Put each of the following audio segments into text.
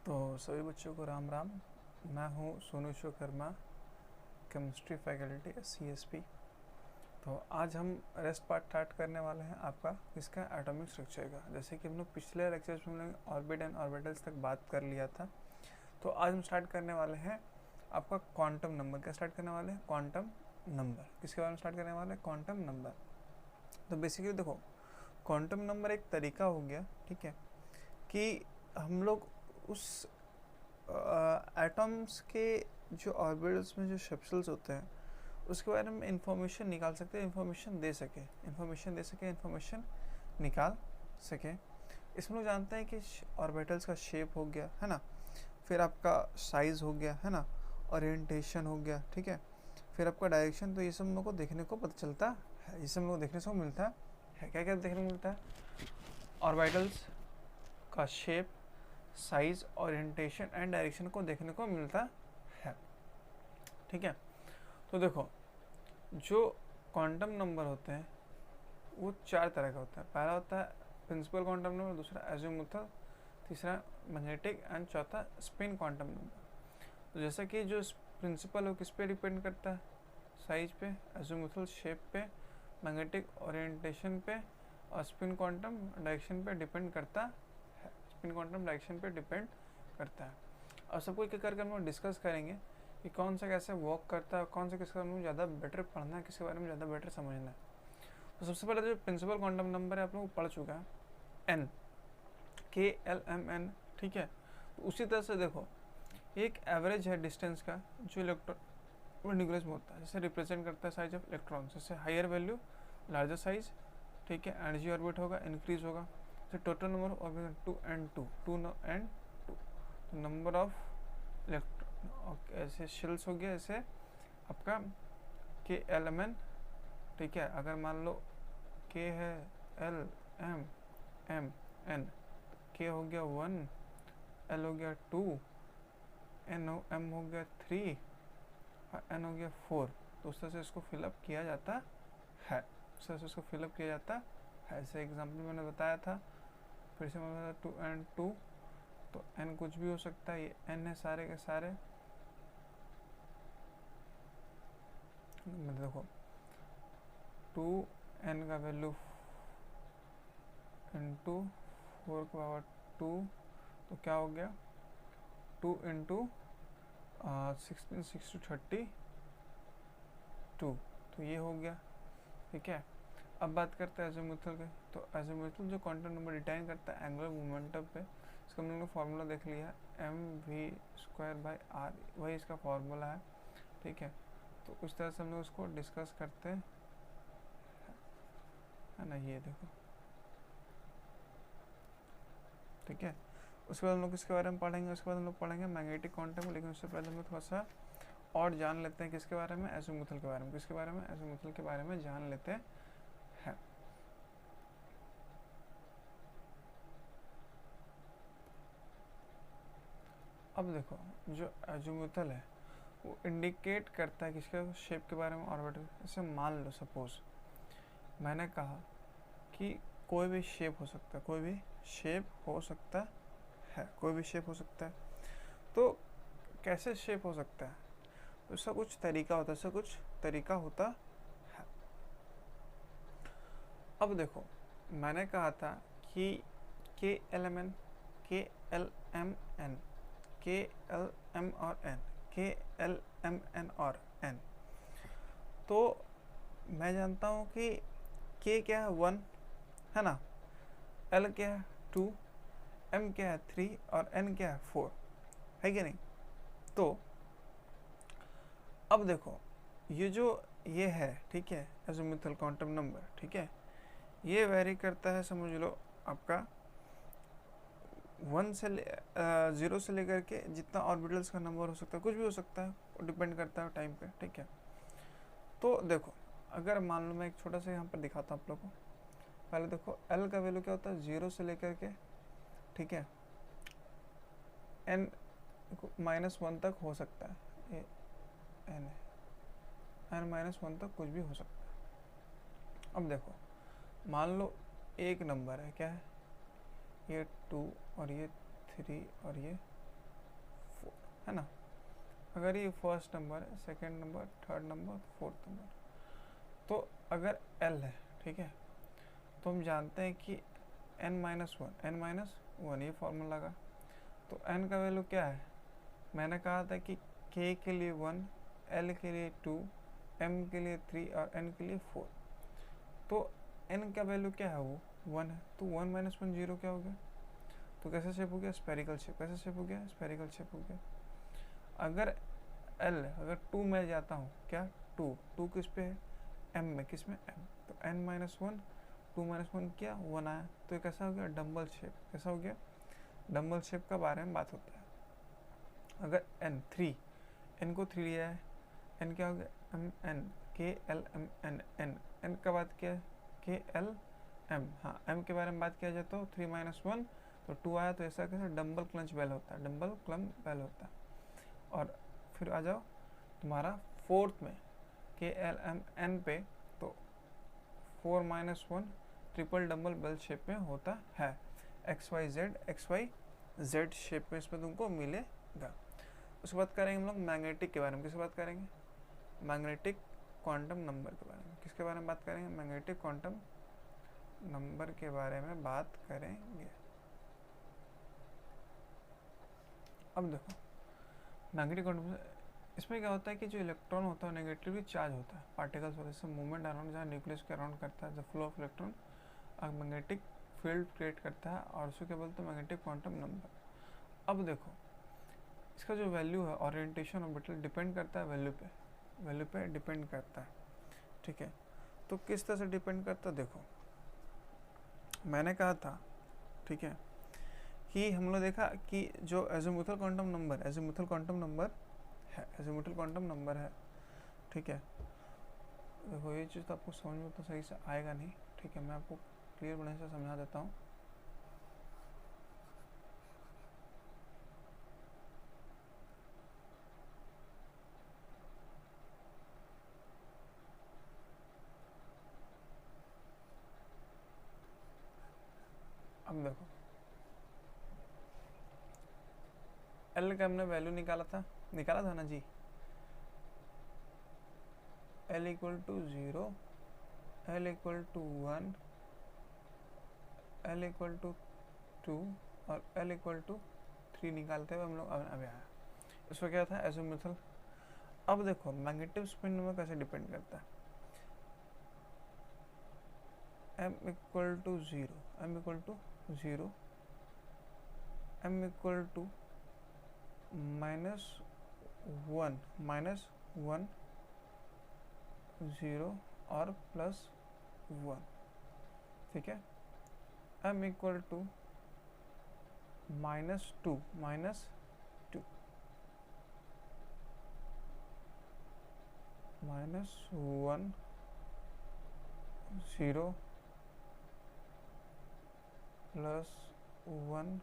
तो सभी बच्चों को राम राम। मैं हूँ Sonu Vishwakarma, chemistry faculty CSP। तो आज हम रेस्ट पार्ट स्टार्ट करने वाले हैं आपका इसका एटॉमिक स्ट्रक्चर का। जैसे कि हम लोग पिछले लेक्चर्स में हम लोग ऑर्बिट एंड ऑर्बिटल्स तक बात कर लिया था, तो आज हम स्टार्ट करने वाले हैं आपका क्वांटम नंबर। क्या स्टार्ट करने वाले हैं? Quantum number. किसके बारे में स्टार्ट करने वाले हैं? Quantum number. तो बेसिकली देखो, क्वांटम नंबर एक तरीका हो गया, ठीक है, कि हम लोग उस एटम्स के जो ऑर्बिटल्स में जो शेप्सल्स होते हैं उसके बारे में इंफॉर्मेशन निकाल सकते हैं, इंफॉर्मेशन दे सके, इंफॉर्मेशन निकाल सके। इसमें लोग जानते हैं कि ऑर्बिटल्स का शेप हो गया है ना, फिर आपका साइज हो गया है ना, ओरिएंटेशन हो गया, ठीक है, फिर आपका डायरेक्शन। तो ये सब हम लोग को देखने को पता चलता है, ये सब हम लोग देखने को मिलता है। क्या क्या देखने को मिलता है? ऑर्बिटल्स का shape, size, orientation and direction को देखने को मिलता है, ठीक है। तो देखो, जो क्वांटम नंबर होते हैं वो चार तरह का होता है। पहला होता है प्रिंसिपल क्वांटम नंबर, दूसरा एजीमुथल, तीसरा मैग्नेटिक एंड चौथा स्पिन क्वांटम नंबर। तो जैसा कि जो प्रिंसिपल हो किस पे डिपेंड करता है? साइज पे, एजीमुथल शेप पे, मैग्नेटिक ओरिएंटेशन पे, और स्पिन क्वांटम डायरेक्शन पे डिपेंड करता है। स्पिन क्वांटम डायरेक्शन पे डिपेंड करता है। और सबको एक एक करके हम लोग डिस्कस करेंगे कि कौन सा कैसे वर्क करता है, कौन सा किसके बारे में ज़्यादा बेटर पढ़ना है, किसके बारे में ज़्यादा बेटर समझना है। तो सबसे पहले जो प्रिंसिपल क्वांटम नंबर है आप लोग पढ़ चुका है, N, KLMN, ठीक है। तो उसी तरह से देखो, एक एवरेज है डिस्टेंस का जो इलेक्ट्रॉन न्यूक्लियस में होता है, जैसे रिप्रेजेंट करता है साइज ऑफ इलेक्ट्रॉन। जैसे हायर वैल्यू लार्जर साइज, ठीक है, एनर्जी ऑर्बिट होगा, इंक्रीज होगा। जैसे total number of orbit 2 and 2, 2 and 2, तो नंबर ऑफ इलेक्ट्रॉन ऐसे शेल्स हो गया। ऐसे आपका KLMN, ठीक है। अगर मान लो K है L M M N, K हो गया 1, L हो गया 2, M हो गया 3 और N हो गया 4। तो उस तरह से इसको फिलअप किया जाता है, उस तरह से इसको फिलअप किया जाता है। ऐसे एग्जाम्पल मैंने बताया था, फिर से मैंने बताया 2 and 2, तो N कुछ भी हो सकता है, ये N है सारे के सारे। देखो 2N का वैल्यू इंटू 4 की पावर 2, तो क्या हो गया 2 इंटू 16 6 to 32, तो ये हो गया, ठीक है। अब बात करते हैं एजीमुथल के। तो एजीमुथल जो क्वांटम नंबर डिटाइन करता है एंगुलर मोमेंटम पे, इसका हम लोग ने फार्मूला देख लिया है, mv²/r, वही इसका फार्मूला है, ठीक है। तो उस तरह से हम लोग उसको डिस्कस करते हैं, है ना, ये देखो, ठीक है। उसके बाद हम लोग किसके बारे में पढ़ेंगे? उसके बाद हम लोग पढ़ेंगे मैग्नेटिक क्वांटम। लेकिन उससे पहले हम लोग थोड़ा सा और जान लेते हैं किसके बारे में? एजीमुथल के बारे में। किसके बारे में? एजीमुथल के बारे में जान लेते हैं। अब देखो, जो एजीमुथल है वो इंडिकेट करता है किसके शेप के बारे में? ऑर्बिटल। जैसे मान लो सपोज मैंने कहा कि कोई भी शेप हो सकता है, कोई भी शेप हो सकता है, कोई भी शेप हो सकता है। तो कैसे शेप हो सकता है? उसका कुछ तरीका होता है, उसका कुछ तरीका होता है। अब देखो, मैंने कहा था कि KLMN, KLMN, KLM और N, KLMN और N। तो मैं जानता हूँ कि K क्या है 1, है ना, L क्या है 2, M क्या है 3 और N क्या है 4, है कि नहीं? तो अब देखो, ये जो ये है, ठीक है, एजीमुथल क्वांटम नंबर, ठीक है, ये वेरी करता है, समझ लो आपका 0 से लेकर के जितना ऑर्बिटल्स का नंबर हो सकता है, कुछ भी हो सकता है, वो डिपेंड करता है टाइम पे, ठीक है। तो देखो, अगर मान लो मैं एक छोटा सा यहाँ पर दिखाता हूँ आप लोग को। पहले देखो L का वैल्यू क्या होता है 0 से लेकर के, ठीक है, N -1 तक हो सकता है, ये N है, N -1 तक कुछ भी हो सकता है। अब देखो, मान लो एक नंबर है, क्या है, ये 2 और ये 3 और ये है ना। अगर ये फर्स्ट नंबर है, second number, third number, fourth number, तो अगर L है, ठीक है, तो हम जानते हैं कि n-1 ये फॉर्मूला का, तो n का वैल्यू क्या है, मैंने कहा था कि k के लिए 1, L के लिए 2, m के लिए 3 और n के लिए 4, तो n का वैल्यू क्या है, वो 1 है, तो 1 - 1 0 क्या हो गया, तो कैसे शेप हो गया, स्पेरिकल शेप, कैसे शेप हो गया, स्पेरिकल शेप हो गया। अगर अगर 2 में जाता हूँ, क्या 2 किस पे है, m में, किस में, m, तो n-1 2 - 1 क्या 1 आया, तो ये कैसा हो गया, डम्बल शेप, कैसा हो गया, डम्बल शेप का बारे में बात होता है। अगर n को 3 लिया है, n क्या हो गया, m n, k l m n n, n का बात क्या है, k l m, हाँ m के बारे में बात किया जाए तो 3 - 1 तो 2 आया, तो ऐसा कैसे डम्बल क्लच बेल होता है, डम्बल क्लम बेल होता है। और फिर आ जाओ तुम्हारा फोर्थ में के एल एम एन पे, तो 4 - 1 ट्रिपल डम्बल बेल शेप में होता है, XYZ शेप में इसमें तुमको मिलेगा। उसके बाद करेंगे हम लोग मैग्नेटिक के बारे में, किसकी बात करेंगे, मैग्नेटिक क्वांटम नंबर के बारे में, किसके बारे में बात करेंगे, मैग्नेटिक क्वांटम नंबर के बारे में बात करेंगे। अब देखो मैग्नेटिक क्वांटम, इसमें क्या होता है कि जो इलेक्ट्रॉन होता है नेगेटिवली चार्ज होता है, पार्टिकल्स वजह से मूवमेंट अराउंड जहाँ न्यूक्लियस के अराउंड करता है, the flow of electron magnetic field create करता है, और उसको क्या बोलते हैं, मैग्नेटिक क्वांटम नंबर। अब देखो इसका जो वैल्यू है, ओरिएंटेशन ऑर्बिटल डिपेंड करता है वैल्यू पे डिपेंड करता है, ठीक है। तो किस तरह से डिपेंड करता है, देखो मैंने कहा था, ठीक है, कि हम लोग देखा कि जो एजीमुथल क्वांटम नंबर है, ठीक है। देखो ये चीज़ तो आपको समझ में तो सही से आएगा नहीं, ठीक है, मैं आपको क्लियर बढ़िया से समझा देता हूँ। अब देखो एल का हमने वैल्यू निकाला था ना जी, L = 0, L = 1, L = 2 और L = 3 निकालते हुए हम लोग अभी आया, इसमें क्या था, एजीमुथल। अब देखो मैग्नेटिक स्पिन में कैसे डिपेंड करता है, m = 0, m = -1 0 और +1, ठीक है, m = -2 -2 -1 0 +1,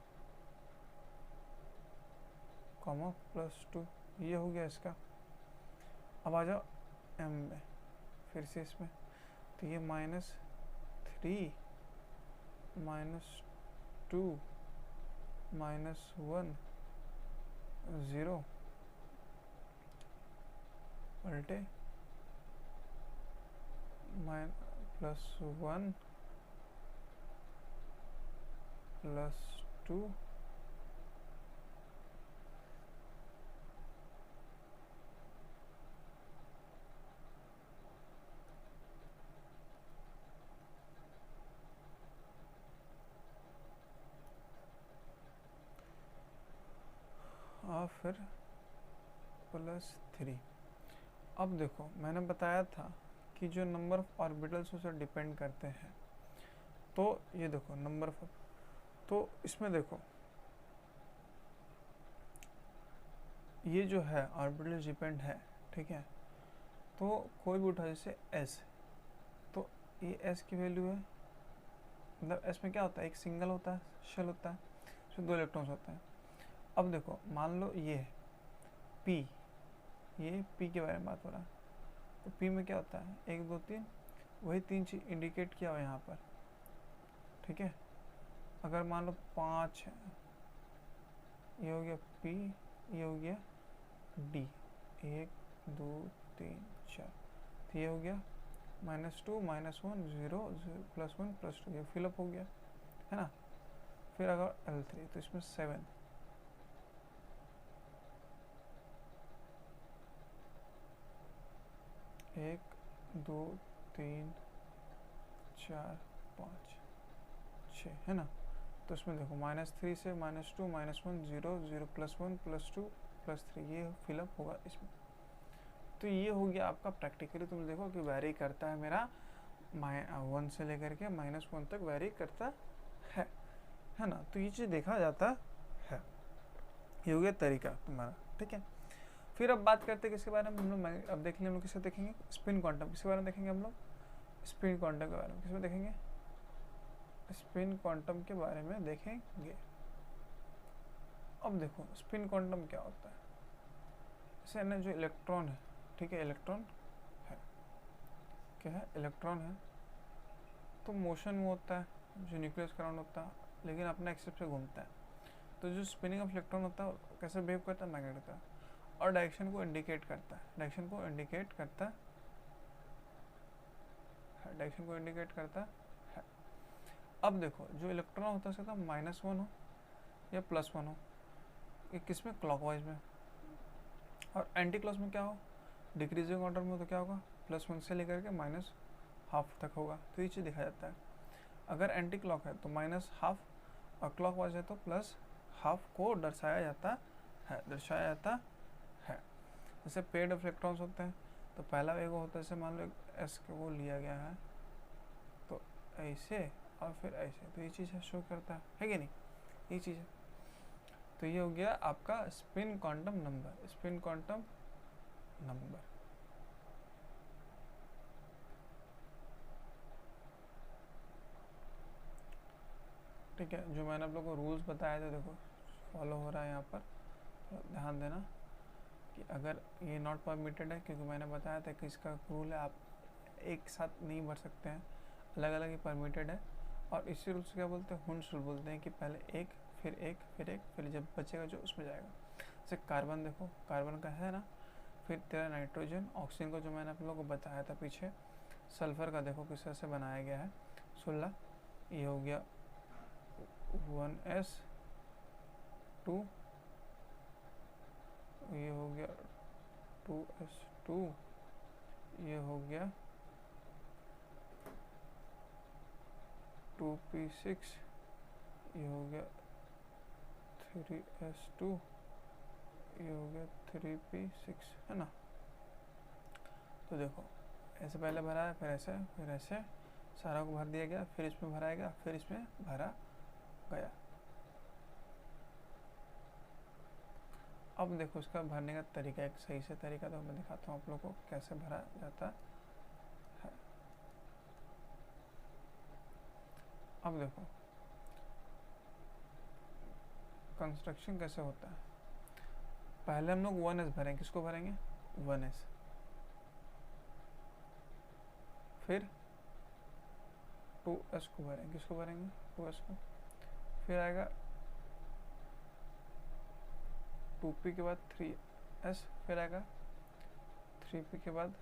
+2, ये हो गया इसका। अब आ जाओ m में, फिर से इसमें, तो ये -3 -2 -1 0 पलटे +1 +2 और फिर +3। अब देखो मैंने बताया था कि जो नंबर ऑफ ऑर्बिटल्स उसे डिपेंड करते हैं, तो ये देखो नंबर ऑफ, तो इसमें देखो ये जो है ऑर्बिटल डिपेंड है, ठीक है, तो कोई भी उठा जैसे s, तो ये s की वैल्यू है, मतलब s में क्या होता है, एक सिंगल होता है, शेल होता है, उसमें 2 इलेक्ट्रॉन्स होते हैं। अब देखो मान लो ये p, ये p के बारे में बात हो रहा है, तो p में क्या होता है, 1 2 3, वही 3 चीज इंडिकेट किया हुआ यहाँ पर, ठीक है। अगर मान लो 5 है, ये हो गया p, ये हो गया डी, 1 2 3 4, तो ये हो गया -2 -1 0 +1 +2, ये फिलअप हो गया है ना। फिर अगर L3 तो इसमें 7, 1 2 3 4 5 6 है ना। तो इसमें देखो -3 से -2 -1 0 0 +1 +2 +3, ये फिलअप होगा इसमें। तो ये हो गया आपका प्रैक्टिकली। तुम देखो कि वेरी करता है मेरा 1 से लेकर के -1 तक वेरी करता है ना। तो ये चीज़ देखा जाता है। ये हो गया तरीका तुम्हारा, ठीक है। फिर अब बात करते हैं किसके बारे में हम लोग, अब देख लें हम लोग किसे देखेंगे, स्पिन क्वांटम। किसके बारे में देखेंगे हम लोग, स्पिन क्वांटम के बारे में। किसमें देखेंगे, स्पिन क्वांटम के बारे में देखेंगे। अब देखो स्पिन क्वांटम क्या होता है। जैसे ना जो इलेक्ट्रॉन है, ठीक है, इलेक्ट्रॉन है, क्या है, इलेक्ट्रॉन है, तो मोशन में होता है जो न्यूक्लियस के अराउंड होता है, लेकिन अपने एक्सिस पे घूमता है। तो जो स्पिनिंग ऑफ इलेक्ट्रॉन होता है कैसे बिहेव करता है, मैग्नेट होता है, और डायरेक्शन को इंडिकेट करता है, डायरेक्शन को इंडिकेट करता है, डायरेक्शन को इंडिकेट करता है। अब देखो जो इलेक्ट्रॉन होता है उसका -1 हो या +1 हो, ये किस में, क्लॉकवाइज में, और एंटी क्लॉक में क्या हो, डिक्रीजिंग ऑर्डर में हो, तो क्या होगा, +1 से लेकर के -12 तक होगा। तो ये चीज़ देखा जाता है। अगर एंटी क्लॉक है तो -12, और क्लॉकवाइज है तो +12 को दर्शाया जाता है, जैसे पेड ऑफ इलेक्ट्रॉन्स होते हैं, तो पहला वेग होता है, जैसे मान लो एस के वो लिया गया है, तो ऐसे और फिर ऐसे, तो ये चीज़ शो करता है कि नहीं, ये चीज़ है। तो ये हो गया आपका spin quantum number, spin quantum number. ठीक है, जो मैंने आप लोगों को रूल्स बताए थे, देखो फॉलो हो रहा है यहाँ पर, तो ध्यान देना कि अगर ये नॉट परमिटेड है, क्योंकि मैंने बताया था कि इसका रूल है आप एक साथ नहीं भर सकते हैं, अलग अलग ही परमिटेड है। और इसी रूल से क्या बोलते हैं, हुंस रूल बोलते हैं, कि पहले एक फिर एक फिर एक, फिर जब बचेगा जो उसमें जाएगा। जैसे कार्बन, देखो कार्बन का है ना, फिर तेरा नाइट्रोजन, ऑक्सीजन को जो मैंने आप लोगों को बताया था पीछे, सल्फर का देखो किस तरह से बनाया गया है, 16, ये हो गया 1s2, ये हो गया 2s2, ये हो गया 2p6, ये हो गया 3s2, ये हो गया 3p6, है ना। तो देखो ऐसे पहले भरा है, फिर ऐसे सारा को भर दिया गया, फिर इसमें भराया गया, फिर इसमें भरा गया। अब देखो इसका भरने का तरीका, एक सही से तरीका तो मैं दिखाता हूँ आप लोगों को कैसे भरा जाता है। अब देखो कंस्ट्रक्शन कैसे होता है। पहले हम लोग 1s भरेंगे, किसको भरेंगे, 1s, फिर 2s को भरेंगे, किसको भरेंगे, 2s को, फिर आएगा 2p के बाद 3s, फिर आएगा 3p के बाद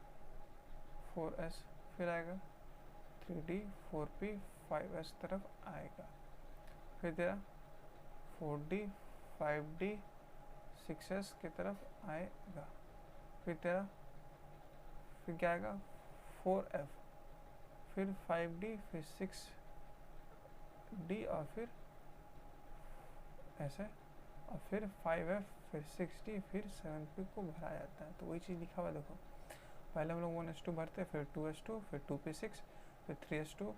4s, फिर आएगा 3d 4p 5s तरफ आएगा, फिर तेरा 4d 5d 6s की तरफ आएगा, फिर तेरा फिर क्या आएगा 4f, फिर 5d, फिर 6d, और फिर ऐसे, और फिर 5f, फिर 6d, फिर 7p को भरा जाता है। तो वही चीज़ लिखा हुआ देखो, पहले हम लोग 1s2 भरते, फिर 2s2, फिर 2p6, फिर 3s2,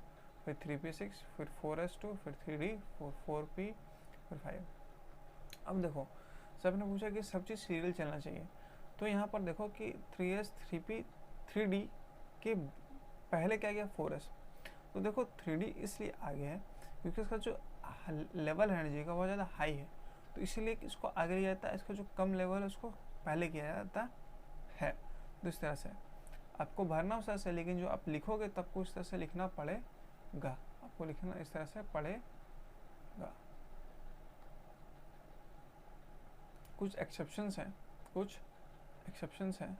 फिर 3p6, फिर 4s2, फिर 3d, फिर 4p, फिर 5। अब देखो सब ने पूछा कि सब चीज़ सीरियल चलना चाहिए, तो यहाँ पर देखो कि 3s 3p 3d के पहले क्या गया 4s, तो देखो 3d इसलिए आगे है क्योंकि इसका जो लेवल है एनर्जी का बहुत ज़्यादा हाई है, तो इसीलिए इसको आगे लिया जाता है, इसका जो कम लेवल है उसको पहले किया जाता है। तो इस तरह से आपको भरना उस तरह से, लेकिन जो आप लिखोगे तब को इस तरह से लिखना पड़ेगा, आपको लिखना इस तरह से पड़ेगा। कुछ एक्सेप्शंस हैं, कुछ एक्सेप्शंस हैं,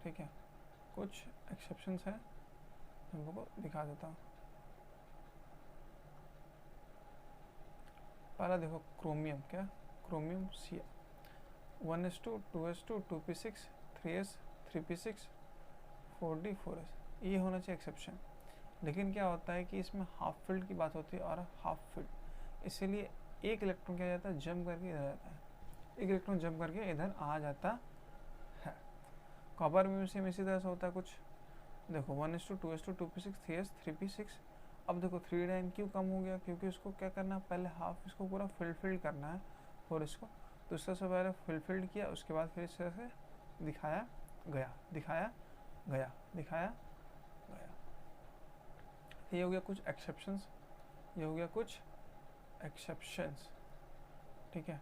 ठीक है, कुछ एक्सेप्शंस हैं, मैं आपको दिखा देता हूँ। पहला देखो क्रोमियम, क्या chromium C 1s2 2s2 2p6 3s 3p6 4d 4s, ये होना चाहिए एक्सेप्शन। लेकिन क्या होता है कि इसमें हाफ फील्ड की बात होती है और हाफ फील्ड, इसीलिए एक इलेक्ट्रॉन क्या जाता है, जंप करके इधर आता है, एक इलेक्ट्रॉन जंप करके इधर आ जाता है। कॉपर में सेम इसी तरह से होता है कुछ। देखो 1s2 2s2 2p6 3s 3p6। अब देखो 3 क्यों कम हो गया, क्योंकि इसको क्या करना है, पहले हाफ इसको पूरा फिल्ड करना है और इसको तो इस तरह से पहले फिल्ड किया, उसके बाद फिर इस तरह से दिखाया गया, दिखाया गया, दिखाया गया। ये हो गया कुछ एक्सेप्शंस, ये हो गया कुछ एक्सेप्शंस, ठीक है।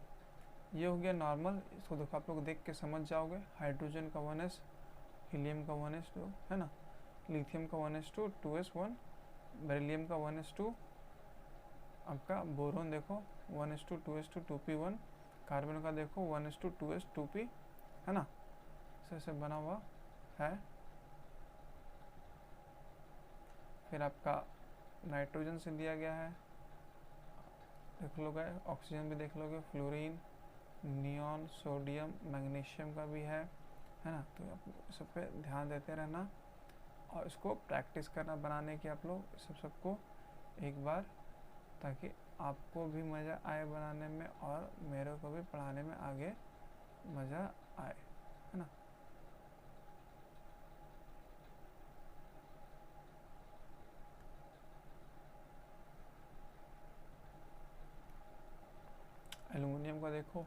ये हो गया नॉर्मल, इसको देखो आप लोग देख के समझ जाओगे। हाइड्रोजन का 1s, हीलियम का 1s2 है ना, लिथियम का 1s2 2s1, बेरिलियम का 1s2, आपका बोरोन देखो 1s2 2s2 2p1, कार्बन का देखो 1s2 2s 2p, है ना, से बना हुआ है। फिर आपका नाइट्रोजन से दिया गया है, देख लोगे, ऑक्सीजन भी देख लोगे, फ्लोरीन, नियॉन, सोडियम, मैग्नीशियम का भी है ना। तो आप सब पे ध्यान देते रहना और इसको प्रैक्टिस करना बनाने की आप लोग सबको एक बार, ताकि आपको भी मज़ा आए बनाने में और मेरे को भी पढ़ाने में आगे मज़ा आए, है ना। एल्युमिनियम का देखो,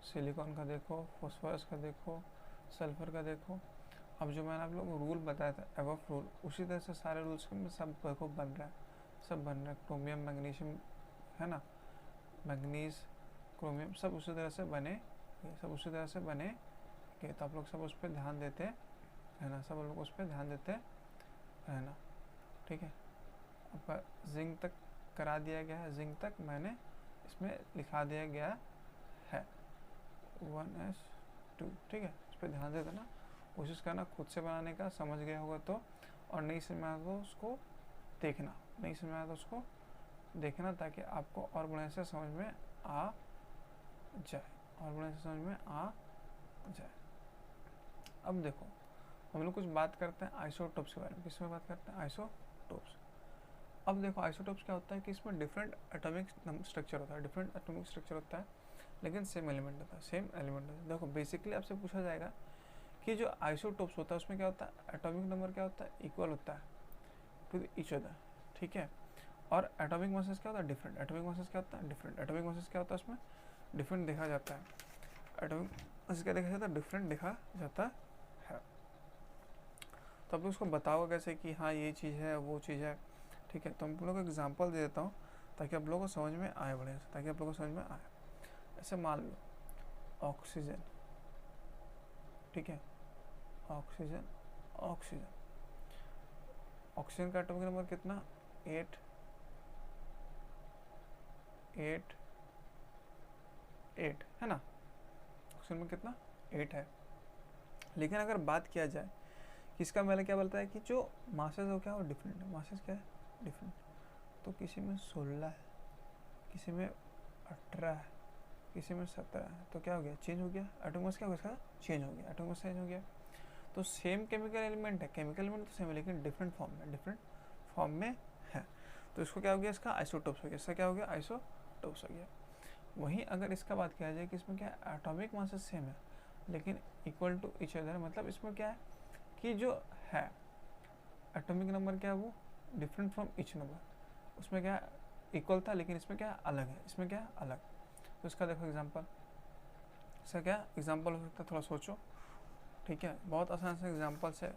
सिलिकॉन का देखो, फॉस्फोरस का देखो, सल्फर का देखो। अब जो मैंने आप लोगों को रूल बताया था एवफ रूल, उसी तरह से सारे रूल्स में सब देखो बन रहा है, सब बन रहा है। क्रोमियम मैग्नीशियम है ना, मैग्नीज क्रोमियम सब उसी तरह से बने, सब उसी तरह से बने कि तो आप लोग सब उस पर ध्यान देते रहना, सब लोग उस पर ध्यान देते रहना, ठीक है। आपका जिंक तक करा दिया गया है, जिंक तक मैंने इसमें लिखा दिया गया है 1s2, ठीक है। इस पर ध्यान दे देना, कोशिश करना खुद से बनाने का, समझ गया होगा तो, और नहीं समझ आया तो उसको देखना, नहीं समझ आया तो उसको देखना, ताकि आपको और बढ़िया से समझ में आ जाए, और बढ़िया से समझ में आ जाए। अब देखो हम लोग कुछ बात करते हैं आइसोटोप्स के बारे में। किसमें बात करते हैं, आइसोटोप्स। अब देखो आइसोटोप्स क्या होता है कि इसमें डिफरेंट एटॉमिक स्ट्रक्चर होता है, डिफरेंट एटॉमिक स्ट्रक्चर होता है, लेकिन सेम एलिमेंट होता है, सेम एलिमेंट होता है। देखो बेसिकली आपसे पूछा जाएगा कि जो आइसोटोप्स होता है उसमें क्या होता है, एटॉमिक नंबर क्या होता है, इक्वल होता है टू ईच अदर, ठीक है। और एटॉमिक मासेस क्या होता है, डिफरेंट। एटॉमिक मासेस क्या होता है, डिफरेंट। एटॉमिक मासेस क्या होता है, उसमें डिफरेंट देखा जाता है। एटॉमिक मासेस क्या देखा जाता है, डिफरेंट देखा जाता है। तो आप उसको बताओ कैसे कि हाँ ये चीज़ है वो चीज़ है, ठीक है। तो हम लोग को एग्जांपल दे देता हूँ ताकि आप लोगों को समझ में आए, बढ़िया से, ताकि आप लोगों को समझ में आए। ऐसे मान लो ऑक्सीजन, ठीक है, ऑक्सीजन, ऑक्सीजन, ऑक्सीजन का एटॉमिक नंबर कितना, 8 8 8 है ना, ऑक्सीजन में कितना 8 है। लेकिन अगर बात किया जाए कि इसका मैंने क्या बोलता है कि जो मासेस हो क्या, वो डिफरेंट है, मासेस क्या है, डिफरेंट। तो किसी में 16 है, किसी में 18 है, किसी में 17 है, तो क्या हो गया, चेंज हो गया, एटॉमिक मास क्या हो गया इसका, चेंज हो गया, एटॉमिक मास चेंज हो गया। तो सेम केमिकल एलिमेंट है, केमिकल एलिमेंट तो सेम है, लेकिन डिफरेंट फॉर्म में, डिफरेंट फॉर्म में है। तो इसको क्या हो गया, इसका आइसोटोप्स हो गया, इसका क्या हो गया, आइसोटोप्स हो गया। वहीं अगर इसका बात किया जाए कि इसमें क्या एटॉमिक मासेस सेम है लेकिन इक्वल टू ईच अदर, मतलब इसमें क्या है कि जो है एटॉमिक नंबर क्या है वो डिफरेंट फ्रॉम ईच नंबर, उसमें क्या इक्वल था लेकिन इसमें क्या अलग है, इसमें क्या अलग। तो इसका देखो एग्जांपल, इसका क्या एग्जांपल हो सकता है, थोड़ा सोचो, ठीक है। बहुत आसान से एग्जांपल से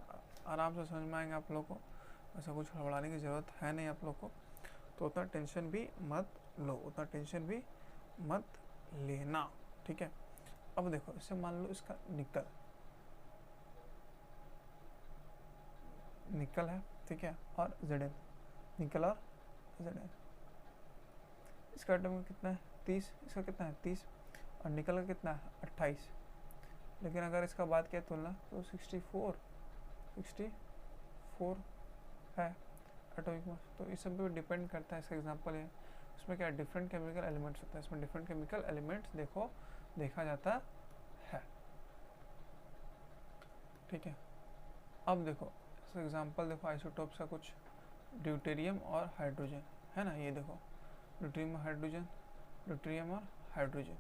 आराम से समझ में आएंगे आप लोग को, ऐसा कुछ हड़बड़ाने की ज़रूरत है नहीं आप लोग को। तो उतना टेंशन भी मत लो, उतना टेंशन भी मत लेना, ठीक है। अब देखो इससे मान लो इसका निकल, निकल है, ठीक है, और Zn, निकल और Zn। इसका एटॉमिक कितना है, 30, इसका कितना है 30, और निकल का कितना है 28। लेकिन अगर इसका बात किया तुलना तो 64 है एटॉमिक मास। तो इस सब पे डिपेंड करता है। इसका एग्जांपल है, इसमें क्या डिफरेंट केमिकल एलिमेंट्स होता है, इसमें डिफरेंट केमिकल एलिमेंट्स देखा जाता है। ठीक है, अब देखो इसका एग्जांपल देखो आइसोटोप्स का कुछ, ड्यूटेरियम और हाइड्रोजन है ना, ये देखो ड्यूटेरियम और हाइड्रोजन।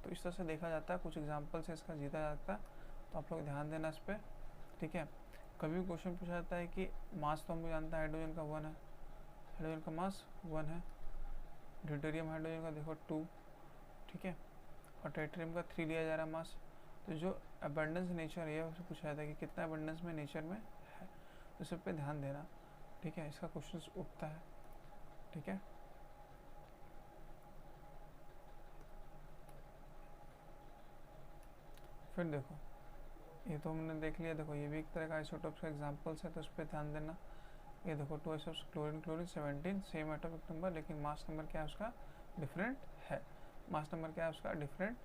तो इस तरह से देखा जाता है, कुछ एग्जांपल से इसका जीता जाता है। तो आप लोग ध्यान देना इस पर। ठीक है, कभी भी क्वेश्चन पूछा जाता है कि मास तो हमको जानता है हाइड्रोजन का 1 है, हाइड्रोजन का मास 1 है, ड्यूटेरियम हाइड्रोजन का देखो 2, ठीक है, और ट्रिटियम का 3 लिया जा रहा है मास। तो जो अबंडेंस नेचर है उससे पूछा जाता है कि कितना अबंडेंस में नेचर में है, तो सब पे ध्यान देना। ठीक है, इसका क्वेश्चन उठता है। ठीक है, फिर देखो ये तो हमने देख लिया। देखो ये भी एक तरह का आइसोटोप्स का एग्जांपल्स है, तो उस पर ध्यान देना। ये देखो 2 isotopes chlorine 17 same atomic number, लेकिन मास नंबर क्या है उसका डिफरेंट है। मास नंबर क्या है उसका डिफरेंट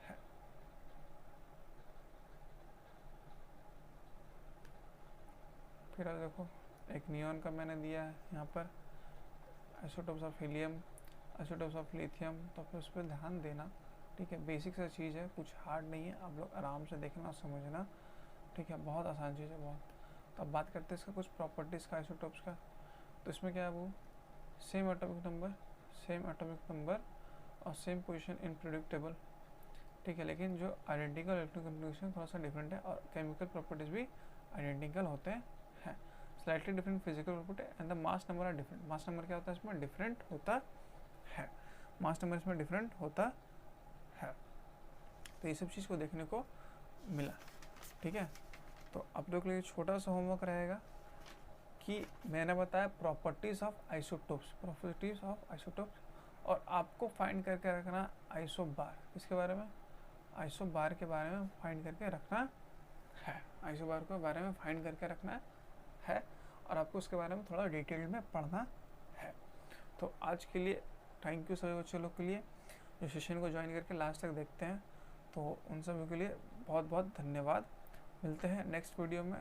है। फिर देखो एक नियॉन का मैंने दिया है यहाँ पर, isotopes of helium, isotopes of lithium. तो फिर उस पर ध्यान देना। ठीक है, बेसिक सा चीज़ है, कुछ हार्ड नहीं है, आप लोग आराम से देखना और समझना। ठीक है, बहुत आसान चीज़ है बहुत। तो अब बात करते हैं इसका कुछ प्रॉपर्टीज़ का आइसोटोप्स का। तो इसमें क्या है वो सेम एटॉमिक नंबर और सेम पोजीशन इनप्रेडिक्टेबल। ठीक है, लेकिन जो आइडेंटिकल इलेक्ट्रॉनिक कन्फिग्रेशन थोड़ा सा डिफरेंट है, और केमिकल प्रॉपर्टीज़ भी आइडेंटिकल होते हैं। Slightly different physical property and the mass number are different. Mass number क्या होता है इसमें डिफरेंट होता है, मास नंबर इसमें डिफरेंट होता है। तो ये सब चीज़ को देखने को मिला। ठीक है, तो आप लोग के लिए छोटा सा होमवर्क रहेगा कि मैंने बताया प्रॉपर्टीज़ ऑफ आइसोटोप्स, और आपको फाइंड करके रखना आइसोबार। इसके बारे में आइसोबार के बारे में फाइंड करके रखना है, आइसोबार के बारे में फाइंड करके रखना है, और आपको उसके बारे में थोड़ा डिटेल में पढ़ना है। तो आज के लिए थैंक यू सभी बच्चों लोग के लिए जो सेशन को ज्वाइन करके लास्ट तक देखते हैं। तो उन सभी के लिए बहुत बहुत धन्यवाद। मिलते हैं नेक्स्ट वीडियो में।